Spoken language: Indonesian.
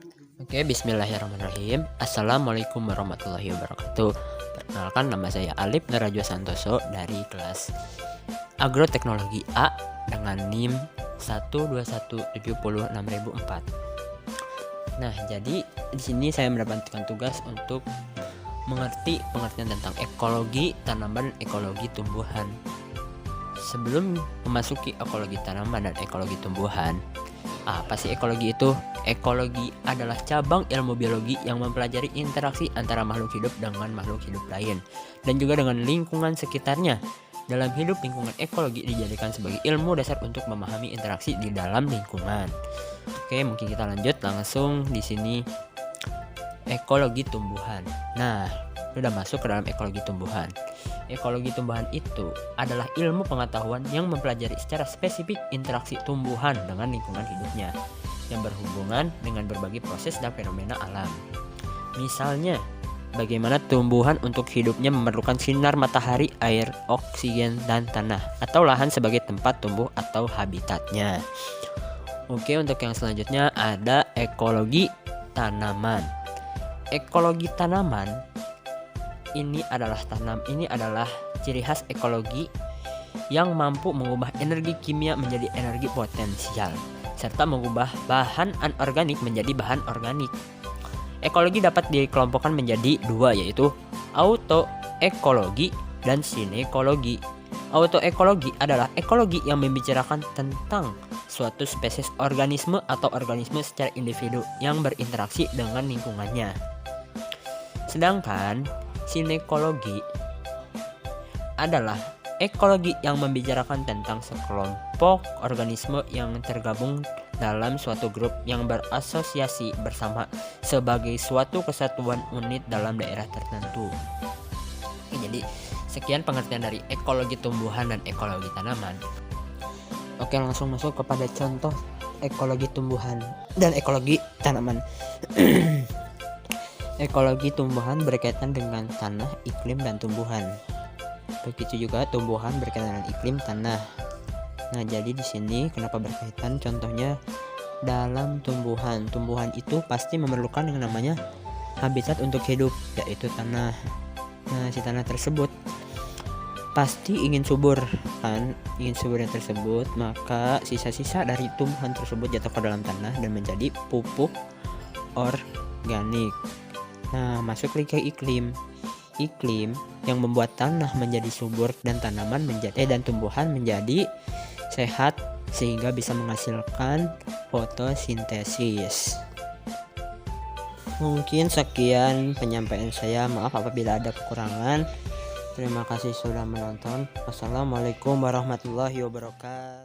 Oke, bismillahirrahmanirrahim. Assalamualaikum warahmatullahi wabarakatuh. Perkenalkan, nama saya Alif Nerajwa Santoso dari kelas Agroteknologi A dengan NIM 121706004. Nah, jadi di sini saya mendapatkan tugas untuk mengerti pengertian tentang ekologi tanaman dan ekologi tumbuhan. Sebelum memasuki ekologi tanaman dan ekologi tumbuhan, apa sih ekologi itu? Ekologi adalah cabang ilmu biologi yang mempelajari interaksi antara makhluk hidup dengan makhluk hidup lain dan juga dengan lingkungan sekitarnya. Dalam hidup, lingkungan ekologi dijadikan sebagai ilmu dasar untuk memahami interaksi di dalam lingkungan. Oke, mungkin kita lanjut langsung di sini ekologi tumbuhan. Nah, sudah masuk ke dalam ekologi tumbuhan. Ekologi tumbuhan itu adalah ilmu pengetahuan yang mempelajari secara spesifik interaksi tumbuhan dengan lingkungan hidupnya yang berhubungan dengan berbagai proses dan fenomena alam. Misalnya, bagaimana tumbuhan untuk hidupnya memerlukan sinar matahari, air, oksigen, dan tanah atau lahan sebagai tempat tumbuh atau habitatnya. Oke, untuk yang selanjutnya ada ekologi tanaman. Ekologi tanaman ini adalah ciri khas ekologi yang mampu mengubah energi kimia menjadi energi potensial serta mengubah bahan anorganik menjadi bahan organik. Ekologi dapat dikelompokkan menjadi dua, yaitu autoekologi dan sinekologi. Autoekologi adalah ekologi yang membicarakan tentang suatu spesies organisme atau organisme secara individu yang berinteraksi dengan lingkungannya. Sedangkan sinekologi adalah ekologi yang membicarakan tentang sekelompok organisme yang tergabung dalam suatu grup yang berasosiasi bersama sebagai suatu kesatuan unit dalam daerah tertentu. Oke, jadi sekian pengertian dari ekologi tumbuhan dan ekologi tanaman. Oke, langsung masuk kepada contoh ekologi tumbuhan dan ekologi tanaman. Ekologi tumbuhan berkaitan dengan tanah, iklim, dan tumbuhan. Begitu juga tumbuhan berkaitan dengan iklim tanah. Nah, jadi di sini kenapa berkaitan? Contohnya dalam tumbuhan itu pasti memerlukan yang namanya habitat untuk hidup, yaitu tanah. Nah, si tanah tersebut pasti ingin subur kan, ingin suburnya tersebut, maka sisa-sisa dari tumbuhan tersebut jatuh ke dalam tanah dan menjadi pupuk organik. Nah, masuk lagi ke iklim yang membuat tanah menjadi subur dan dan tumbuhan menjadi sehat sehingga bisa menghasilkan fotosintesis. Mungkin sekian penyampaian saya, maaf apabila ada kekurangan. Terima kasih sudah menonton. Wassalamualaikum warahmatullahi wabarakatuh.